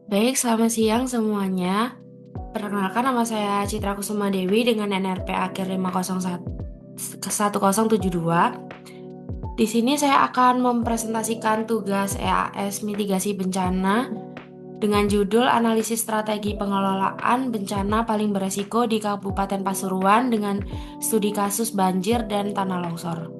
Baik, selamat siang semuanya. Perkenalkan nama saya Citra Kusuma Dewi dengan NRP akhir 5011072. Di sini saya akan mempresentasikan tugas EAS mitigasi bencana dengan judul Analisis Strategi Pengelolaan Bencana Paling Beresiko di Kabupaten Pasuruan dengan studi kasus banjir dan tanah longsor.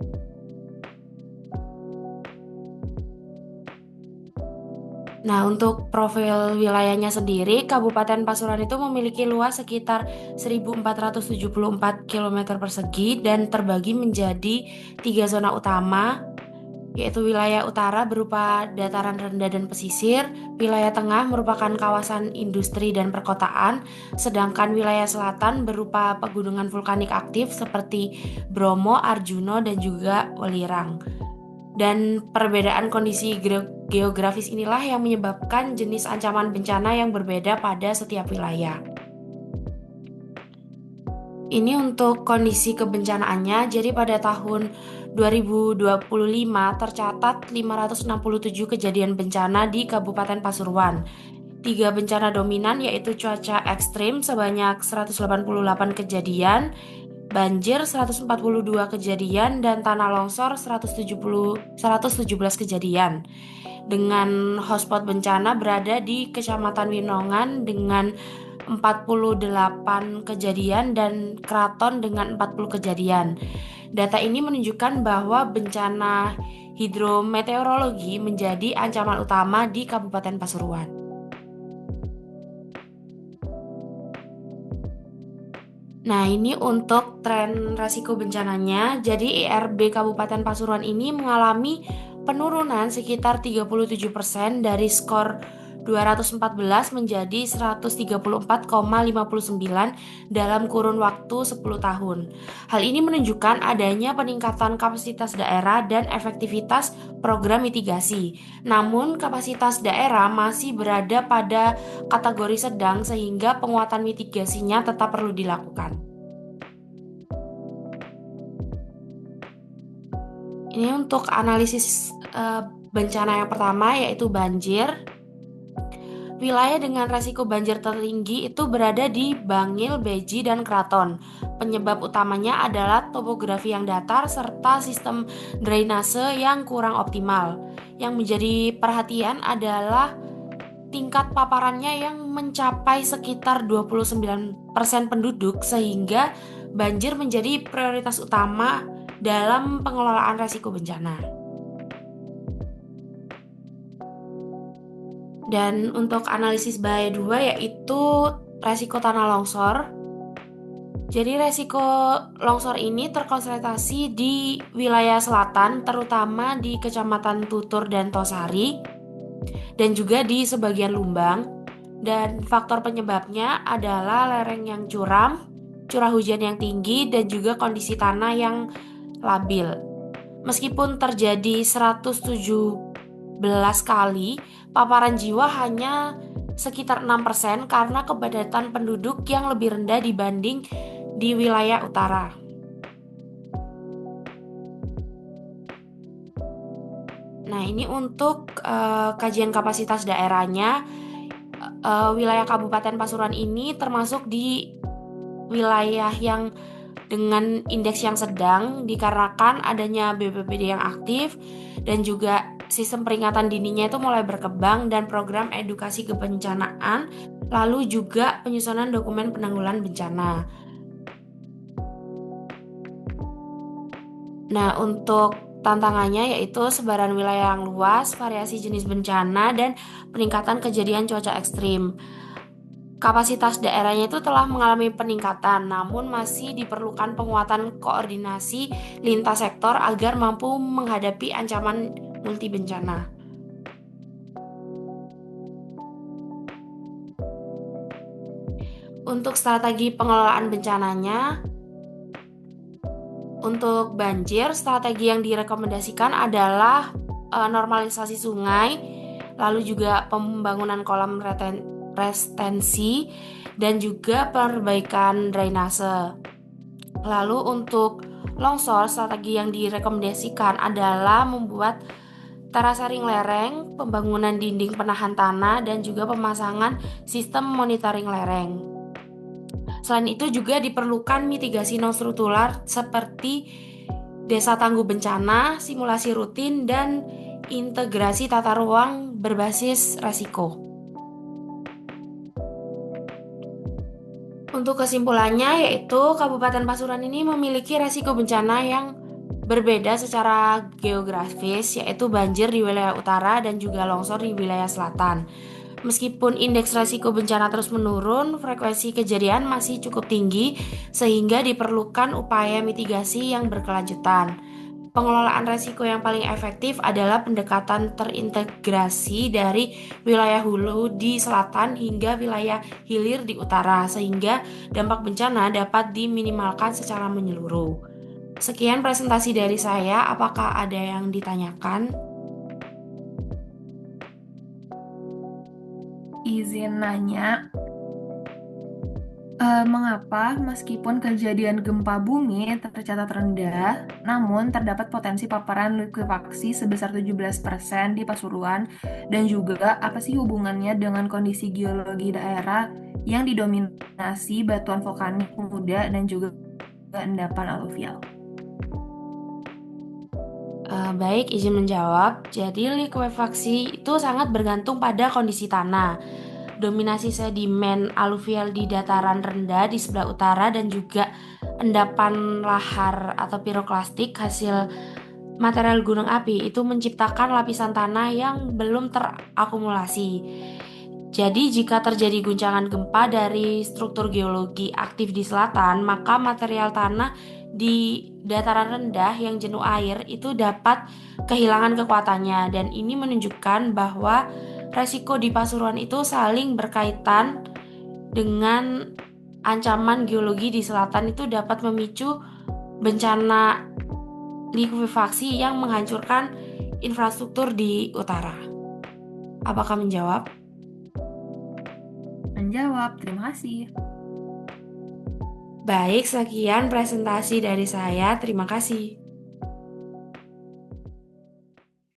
Nah, untuk profil wilayahnya sendiri, Kabupaten Pasuruan itu memiliki luas sekitar 1.474 km persegi dan terbagi menjadi tiga zona utama, yaitu wilayah utara berupa dataran rendah dan pesisir, wilayah tengah merupakan kawasan industri dan perkotaan, sedangkan wilayah selatan berupa pegunungan vulkanik aktif seperti Bromo, Arjuno, dan juga Welirang. Dan perbedaan kondisi geografis inilah yang menyebabkan jenis ancaman bencana yang berbeda pada setiap wilayah. Ini untuk kondisi kebencanaannya, jadi pada tahun 2025 tercatat 567 kejadian bencana di Kabupaten Pasuruan. Tiga bencana dominan yaitu cuaca ekstrim sebanyak 188 kejadian, banjir 142 kejadian, dan tanah longsor 117 kejadian. Dengan hotspot bencana berada di Kecamatan Winongan dengan 48 kejadian dan Keraton dengan 40 kejadian. Data ini menunjukkan bahwa bencana hidrometeorologi menjadi ancaman utama di Kabupaten Pasuruan. Nah, ini untuk tren resiko bencananya. Jadi, IRB Kabupaten Pasuruan ini mengalami penurunan sekitar 37% dari skor 214 menjadi 134,59 dalam kurun waktu 10 tahun. Hal ini menunjukkan adanya peningkatan kapasitas daerah dan efektivitas program mitigasi. Namun, kapasitas daerah masih berada pada kategori sedang sehingga penguatan mitigasinya tetap perlu dilakukan. Ini untuk analisis bencana yang pertama yaitu banjir. Wilayah dengan resiko banjir tertinggi itu berada di Bangil, Beji, dan Kraton. Penyebab utamanya adalah topografi yang datar serta sistem drainase yang kurang optimal. Yang menjadi perhatian adalah tingkat paparannya yang mencapai sekitar 29% penduduk sehingga banjir menjadi prioritas utama dalam pengelolaan risiko bencana. Dan untuk analisis bahaya 2 yaitu resiko tanah longsor. Jadi resiko longsor ini terkonsentrasi di wilayah selatan terutama di Kecamatan Tutur dan Tosari dan juga di sebagian Lumbang. Dan faktor penyebabnya adalah lereng yang curam, curah hujan yang tinggi, dan juga kondisi tanah yang labil. Meskipun terjadi 117 kali, paparan jiwa hanya sekitar 6% karena kepadatan penduduk yang lebih rendah dibanding di wilayah utara. Nah, ini untuk kajian kapasitas daerahnya. Wilayah Kabupaten Pasuruan ini termasuk di wilayah yang dengan indeks yang sedang dikarenakan adanya BPBD yang aktif dan juga sistem peringatan dininya itu mulai berkembang dan program edukasi kebencanaan, lalu juga penyusunan dokumen penanggulangan bencana. Nah, untuk tantangannya yaitu sebaran wilayah yang luas, variasi jenis bencana, dan peningkatan kejadian cuaca ekstrim. Kapasitas daerahnya itu telah mengalami peningkatan, namun masih diperlukan penguatan koordinasi lintas sektor agar mampu menghadapi ancaman multi bencana. Untuk strategi pengelolaan bencananya, untuk banjir, strategi yang direkomendasikan adalah normalisasi sungai, lalu juga pembangunan kolam retensi, dan juga perbaikan drainase. Lalu untuk longsor, strategi yang direkomendasikan adalah membuat terasaring lereng, pembangunan dinding penahan tanah, dan juga pemasangan sistem monitoring lereng. Selain itu juga diperlukan mitigasi non-struktural seperti desa tangguh bencana, simulasi rutin, dan integrasi tata ruang berbasis resiko. Untuk kesimpulannya yaitu Kabupaten Pasuruan ini memiliki resiko bencana yang berbeda secara geografis, yaitu banjir di wilayah utara dan juga longsor di wilayah selatan. Meskipun indeks resiko bencana terus menurun, frekuensi kejadian masih cukup tinggi sehingga diperlukan upaya mitigasi yang berkelanjutan. Pengelolaan resiko yang paling efektif adalah pendekatan terintegrasi dari wilayah hulu di selatan hingga wilayah hilir di utara, sehingga dampak bencana dapat diminimalkan secara menyeluruh. Sekian presentasi dari saya, apakah ada yang ditanyakan? Izin nanya, mengapa meskipun kejadian gempa bumi tercatat rendah, namun terdapat potensi paparan likuifaksi sebesar 17% di Pasuruan, dan juga apa sih hubungannya dengan kondisi geologi daerah yang didominasi batuan vulkanik muda dan juga endapan aluvial? Baik, izin menjawab. Jadi, likuifaksi itu sangat bergantung pada kondisi tanah. Dominasi sedimen aluvial di dataran rendah di sebelah utara dan juga endapan lahar atau piroklastik hasil material gunung api itu menciptakan lapisan tanah yang belum terakumulasi. Jadi, jika terjadi guncangan gempa dari struktur geologi aktif di selatan, maka material tanah di dataran rendah yang jenuh air itu dapat kehilangan kekuatannya, dan ini menunjukkan bahwa resiko di Pasuruan itu saling berkaitan dengan ancaman geologi di selatan itu dapat memicu bencana likuifaksi yang menghancurkan infrastruktur di utara. Apakah menjawab? Menjawab, terima kasih. Baik, sekian presentasi dari saya. Terima kasih.